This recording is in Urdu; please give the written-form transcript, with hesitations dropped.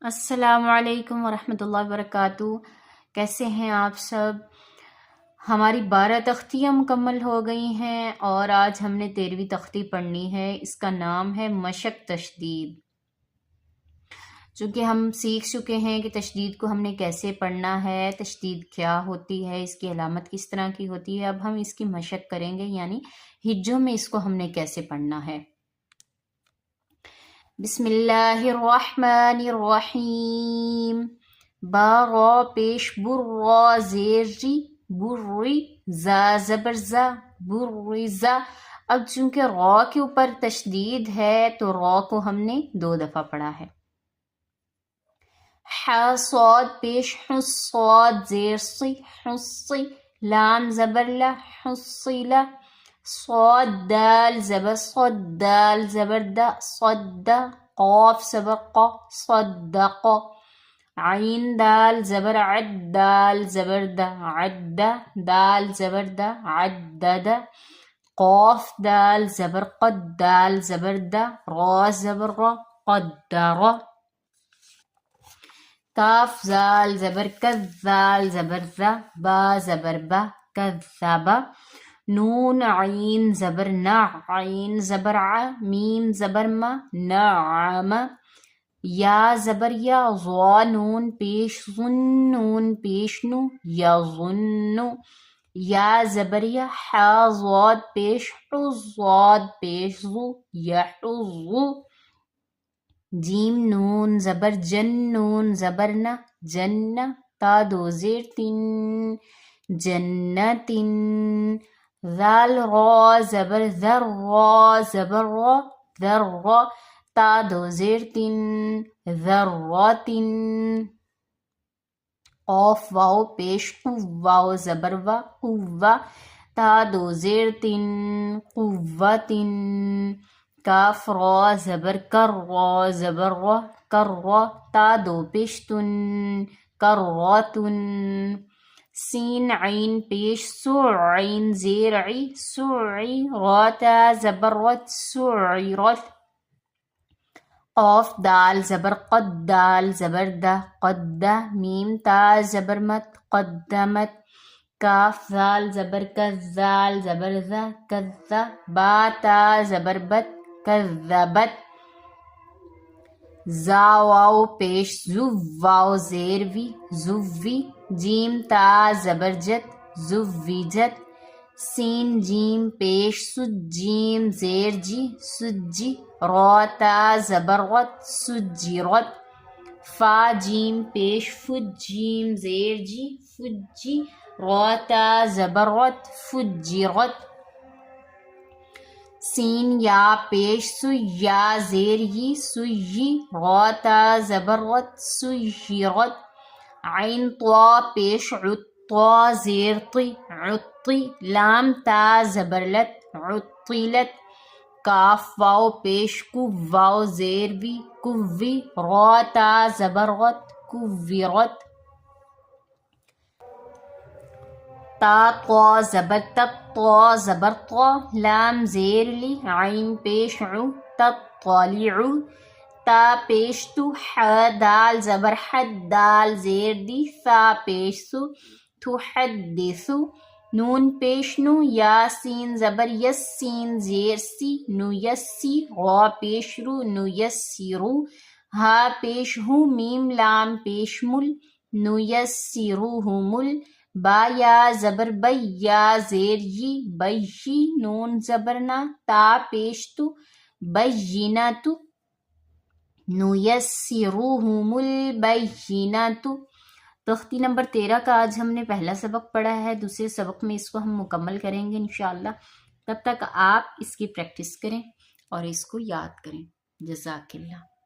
السلام علیکم ورحمۃ اللہ وبرکاتہ۔ کیسے ہیں آپ سب؟ ہماری 12 تختیاں مکمل ہو گئی ہیں اور آج ہم نے 13ویں تختی پڑھنی ہے۔ اس کا نام ہے مشق تشدید۔ چونکہ ہم سیکھ چکے ہیں کہ تشدید کو ہم نے کیسے پڑھنا ہے، تشدید کیا ہوتی ہے، اس کی علامت کس طرح کی ہوتی ہے، اب ہم اس کی مشق کریں گے، یعنی ہجوں میں اس کو ہم نے کیسے پڑھنا ہے۔ بسم اللہ الرحمن الرحیم۔ با را پیش بر را زیر ری بری زا زبر زا برزا۔ اب چونکہ را کے اوپر تشدید ہے تو را کو ہم نے 2 دفعہ پڑھا ہے۔ ح صاد پیش حس صاد زیر سی حسی لام زبر لا حصیلا۔ صاد دال زبر صد دال زبر دا صد قاف زبر قا صدق۔ عین دال زبر عد دال زبر دا عد دال زبر دا عدد۔ قاف دال زبر قد دال زبر دا را زبر را قدر۔ کاف زال زبر کذ زال زبر ذا با زبر با کذب۔ نون عین زبر نا عین زبر ع میم زبر ما نعم۔ یا زبر یا ضا نون پیش ظن نون پیش نو یظن۔ یا زبر یا حا ضاد پیش حز ضاد پیش ظو یحظ۔ جیم نون زبر جن نون زبر نا جن تا 2 زیر تن جنت۔ ذال را زبر ذر را زبر را ذر را تا 2 زیر تن ذرات۔ قاف واو پیش قو واو زبر وا قوہ تا 2 زیر تن قوت۔ کاف را زبر کر را زبر را کر را تا 2 پیش تن کرات۔ سین عین پیش سو عین زیر عی سعی را تا زبر رت سعرت۔ قاف دال زبر قد دال زبر دا قد میم تا زبر مت قدمت۔ کاف ذال زبر کذ ذال زبر ذا کذ با تا زبر بت کذبت۔ زا واو پیش زو واو زیر وی زوی جیم تا زبر جت زوجت۔ سین جیم پیش سج جیم زیر جی سجی را تا زبر غت سجرت۔ فا جیم پیش فج جیم زیر جی فجی را تا زبر غت فجرت۔ سین یا پیش سو یا زیر یی سوی را تا زبر غت سجرت۔ عین طا پیش عط طا زیر طی عطی لام تا زبر لت عطلت۔ کاف واو پیش کو واو زیر وی کوی را تا زبر غت کویرت۔ تا طا زبر تت طا زبر طا لام زیر لی عین پیش عو تطلع۔ تا پیش تو ح دال زبر حد دال زیر دی ثا پیش سو تحدث۔ نون پیش نو یا سین زبر یس سین زیر سی نو یسی را پیش رو نو یسرو۔ ہا پیش ہو میم لام پیش مل نو یسروہمل۔ با یا زبر بی یا زیر یی بیی نون زبر نا تا پیش تو بینت نو یسروہم البینت۔ تختی نمبر 13 کا آج ہم نے پہلا سبق پڑھا ہے، دوسرے سبق میں اس کو ہم مکمل کریں گے انشاءاللہ۔ تب تک آپ اس کی پریکٹس کریں اور اس کو یاد کریں۔ جزاک اللہ۔